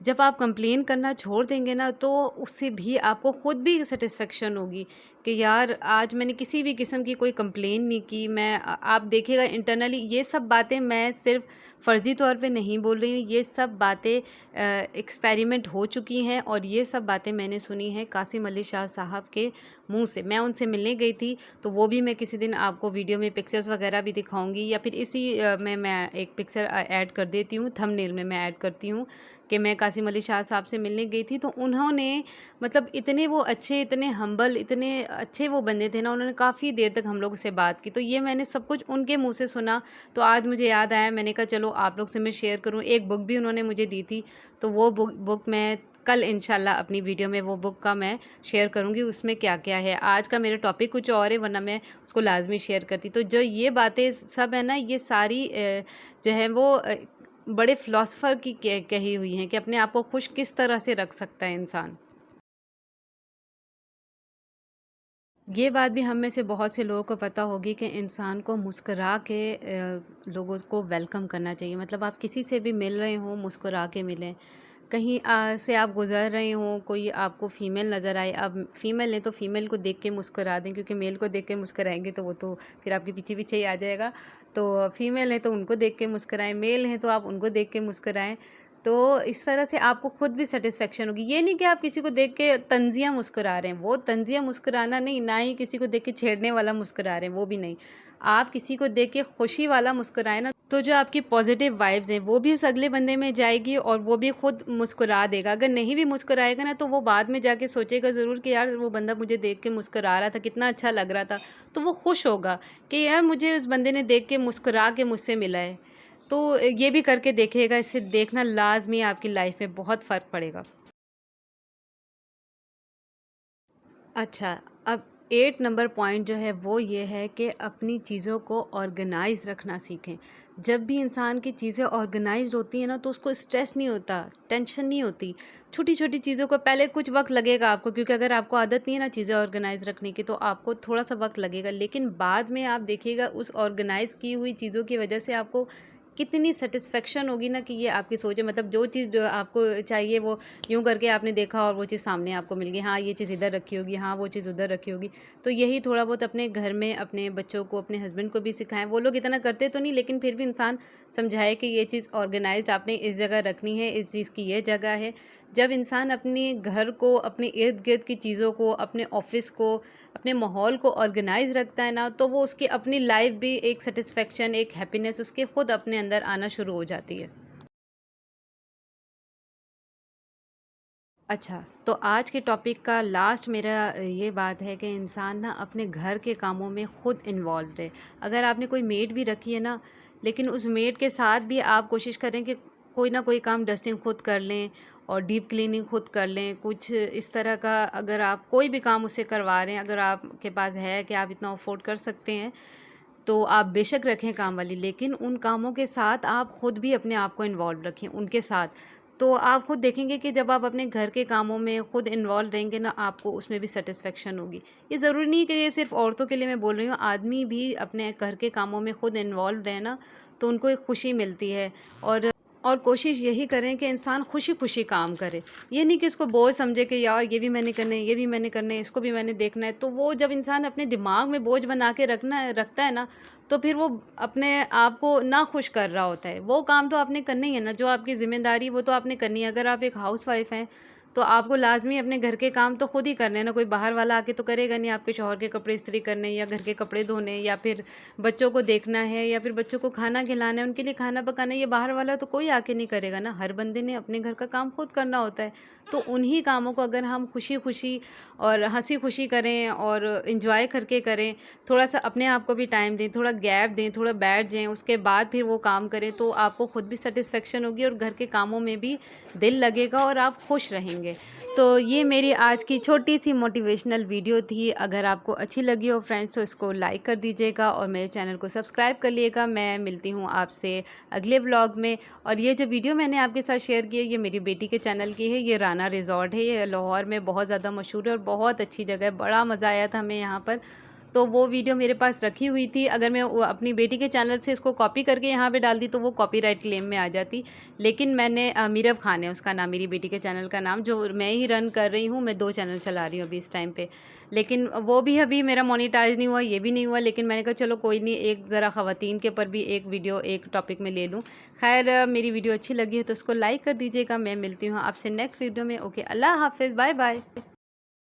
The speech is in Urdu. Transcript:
جب آپ کمپلین کرنا چھوڑ دیں گے نا تو اس سے بھی آپ کو خود بھی سیٹسفیکشن ہوگی کہ یار آج میں نے کسی بھی قسم کی کوئی کمپلین نہیں کی. میں آپ دیکھیے گا انٹرنلی یہ سب باتیں میں صرف فرضی طور پہ نہیں بول رہی ہوں, یہ سب باتیں ایکسپیریمنٹ ہو چکی ہیں اور یہ سب باتیں میں نے سنی ہیں قاسم علی شاہ صاحب کے منہ سے. میں ان سے ملنے گئی تھی تو وہ بھی میں کسی دن آپ کو ویڈیو میں پکچرز وغیرہ بھی دکھاؤں گی, یا پھر اسی میں ایک پکچر ایڈ کر دیتی ہوں, تھم نیل میں ایڈ کرتی ہوں کہ میں قاسم علی شاہ صاحب سے ملنے گئی تھی. تو انہوں نے مطلب اتنے وہ اچھے, اتنے ہمبل, اتنے اچھے وہ بندے تھے نا, انہوں نے کافی دیر تک ہم لوگ سے بات کی. تو یہ میں نے سب کچھ ان کے منہ سے سنا تو آج مجھے یاد آیا, میں نے کہا چلو آپ لوگ سے میں شیئر کروں. ایک بک بھی انہوں نے مجھے دی تھی تو وہ بک میں کل انشاءاللہ اپنی ویڈیو میں وہ بک کا میں شیئر کروں گی, اس میں کیا کیا ہے. آج کا میرا ٹاپک کچھ اور ہے ورنہ میں اس کو لازمی شیئر کرتی. تو جو یہ باتیں سب ہے نا, یہ ساری جو ہے وہ بڑے فلاسفر کی کہی ہوئی ہیں کہ اپنے آپ کو خوش کس طرح سے رکھ سکتا ہے انسان. یہ بات بھی ہم میں سے بہت سے لوگوں کو پتہ ہوگی کہ انسان کو مسکرا کے لوگوں کو ویلکم کرنا چاہیے. مطلب آپ کسی سے بھی مل رہے ہوں مسکرا کے ملیں. کہیں سے آپ گزر رہے ہوں, کوئی آپ کو فیمیل نظر آئے, آپ فیمیل ہیں تو فیمیل کو دیکھ کے مسکرا دیں, کیونکہ میل کو دیکھ کے مسکرائیں گے تو وہ تو پھر آپ کے پیچھے پیچھے ہی آ جائے گا. تو فیمیل ہیں تو ان کو دیکھ کے مسکرائیں, میل ہیں تو آپ ان کو دیکھ کے مسکرائیں. تو اس طرح سے آپ کو خود بھی سیٹسفیکشن ہوگی. یہ نہیں کہ آپ کسی کو دیکھ کے طنزیہ مسکرا رہے ہیں, وہ طنزیہ مسکرانا نہیں, نہ ہی کسی کو دیکھ کے چھیڑنے والا مسکرا رہے ہیں, وہ بھی نہیں. آپ کسی کو دیکھ کے خوشی والا مسکرائیں نا, تو جو آپ کی پازیٹیو وائبز ہیں وہ بھی اس اگلے بندے میں جائے گی اور وہ بھی خود مسکرا دے گا. اگر نہیں بھی مسکرائے گا نا تو وہ بعد میں جا کے سوچے گا ضرور کہ یار وہ بندہ مجھے دیکھ کے مسکرا رہا تھا, کتنا اچھا لگ رہا تھا. تو وہ خوش ہوگا کہ یار مجھے اس بندے نے دیکھ کے مسکرا کے مجھ سے ملا ہے. تو یہ بھی کر کے دیکھیے گا, اس سے دیکھنا لازمی آپ کی لائف میں بہت فرق پڑے گا. اچھا, اب 8 نمبر پوائنٹ جو ہے وہ یہ ہے کہ اپنی چیزوں کو آرگنائز رکھنا سیکھیں. جب بھی انسان کی چیزیں آرگنائزڈ ہوتی ہیں نا تو اس کو اسٹریس نہیں ہوتا, ٹینشن نہیں ہوتی. چھوٹی چھوٹی چیزوں کو پہلے کچھ وقت لگے گا آپ کو, کیونکہ اگر آپ کو عادت نہیں ہے نا چیزیں آرگنائز رکھنے کی تو آپ کو تھوڑا سا وقت لگے گا, لیکن بعد میں آپ دیکھیے گا اس آرگنائز کی ہوئی چیزوں کی وجہ سے آپ کو کتنی سیٹسفیکشن ہوگی نا کہ یہ آپ کی سوچ ہے. مطلب جو چیز جو آپ کو چاہیے وہ یوں کر کے آپ نے دیکھا اور وہ چیز سامنے آپ کو مل گئی, ہاں یہ چیز ادھر رکھی ہوگی, ہاں وہ چیز ادھر رکھی ہوگی. تو یہی تھوڑا بہت اپنے گھر میں اپنے بچوں کو, اپنے ہسبینڈ کو بھی سکھائیں. وہ لوگ اتنا کرتے تو نہیں, لیکن پھر بھی انسان سمجھائے کہ یہ چیز آرگنائزڈ آپ نے اس جگہ رکھنی ہے, اس چیز کی یہ جگہ ہے. جب انسان اپنے گھر کو, اپنے ارد گرد کی چیزوں کو, اپنے آفس کو, اپنے ماحول کو آرگنائز رکھتا ہے نا تو وہ اس کی اپنی لائف بھی ایک سیٹسفیکشن, ایک ہیپینس اس کے خود اپنے اندر آنا شروع ہو جاتی ہے. اچھا, تو آج کے ٹاپک کا لاسٹ میرا یہ بات ہے کہ انسان نا اپنے گھر کے کاموں میں خود انوالوڈ ہے. اگر آپ نے کوئی میڈ بھی رکھی ہے نا, لیکن اس میڈ کے ساتھ بھی آپ کوشش کریں کہ کوئی نہ کوئی کام ڈسٹنگ خود کر لیں اور ڈیپ کلیننگ خود کر لیں. کچھ اس طرح کا اگر آپ کوئی بھی کام اس سے کروا رہے ہیں, اگر آپ کے پاس ہے کہ آپ اتنا افورڈ کر سکتے ہیں تو آپ بے شک رکھیں کام والی, لیکن ان کاموں کے ساتھ آپ خود بھی اپنے آپ کو انوالو رکھیں ان کے ساتھ. تو آپ خود دیکھیں گے کہ جب آپ اپنے گھر کے کاموں میں خود انوالو رہیں گے نا, آپ کو اس میں بھی سیٹسفیکشن ہوگی. یہ ضروری نہیں کہ یہ صرف عورتوں کے لیے میں بول رہی ہوں, آدمی بھی اپنے گھر کے کاموں میں خود انوالو رہے نا تو ان کو ایک خوشی ملتی ہے. اور کوشش یہی کریں کہ انسان خوشی خوشی کام کرے, یہ نہیں کہ اس کو بوجھ سمجھے کہ یار یہ بھی میں نے کرنا ہے, یہ بھی میں نے کرنا ہے, اس کو بھی میں نے دیکھنا ہے. تو وہ جب انسان اپنے دماغ میں بوجھ بنا کے رکھتا ہے نا تو پھر وہ اپنے آپ کو ناخوش کر رہا ہوتا ہے. وہ کام تو آپ نے کرنا ہی ہے نا, جو آپ کی ذمہ داری وہ تو آپ نے کرنی ہے. اگر آپ ایک ہاؤس وائف ہیں تو آپ کو لازمی اپنے گھر کے کام تو خود ہی کرنے ہیں نا, کوئی باہر والا آ کے تو کرے گا نہیں. آپ کے شوہر کے کپڑے استری کرنے, یا گھر کے کپڑے دھونے, یا پھر بچوں کو دیکھنا ہے, یا پھر بچوں کو کھانا کھلانا ہے, ان کے لیے کھانا پکانا ہے, یہ باہر والا تو کوئی آ کے نہیں کرے گا نا. ہر بندے نے اپنے گھر کا کام خود کرنا ہوتا ہے. تو انہی کاموں کو اگر ہم خوشی خوشی اور ہنسی خوشی کریں اور انجوائے کر کے کریں, تھوڑا سا اپنے آپ کو بھی ٹائم دیں, تھوڑا گیپ دیں, تھوڑا بیٹھ جائیں, اس کے بعد پھر وہ کام کریں, تو آپ کو خود بھی سیٹسفیکشن ہوگی اور گھر کے کاموں میں بھی دل لگے گا اور آپ خوش رہیں گے. تو یہ میری آج کی چھوٹی سی موٹیویشنل ویڈیو تھی. اگر آپ کو اچھی لگی ہو فرینڈس تو اس کو لائک کر دیجیے گا اور میرے چینل کو سبسکرائب کر لیے گا. میں ملتی ہوں آپ سے اگلے ولاگ میں. اور یہ جو ویڈیو میں نے آپ کے ساتھ شیئر کی ہے یہ میری بیٹی کے چینل کی ہے. یہ رانا ریزورٹ ہے, یہ لاہور میں بہت زیادہ مشہور ہے اور بہت اچھی جگہ ہے. بڑا مزہ آیا تھا ہمیں یہاں پر. تو وہ ویڈیو میرے پاس رکھی ہوئی تھی، اگر میں اپنی بیٹی کے چینل سے اس کو کاپی کر کے یہاں پہ ڈال دی تو وہ کاپی رائٹ کلیم میں آ جاتی، لیکن میں نے میرب خان ہے اس کا نام، میری بیٹی کے چینل کا نام، جو میں ہی رن کر رہی ہوں، میں 2 چینل چلا رہی ہوں ابھی اس ٹائم پہ، لیکن وہ بھی ابھی میرا مونیٹائز نہیں ہوا، یہ بھی نہیں ہوا، لیکن میں نے کہا چلو کوئی نہیں، ایک ذرا خواتین کے پر بھی ایک ویڈیو ایک ٹاپک میں لے لوں۔ خیر میری ویڈیو اچھی لگی ہے تو اس کو لائک کر دیجیے گا۔ میں ملتی ہوں آپ سے نیکسٹ ویڈیو میں۔ اوکے، اللہ حافظ، بائے بائے۔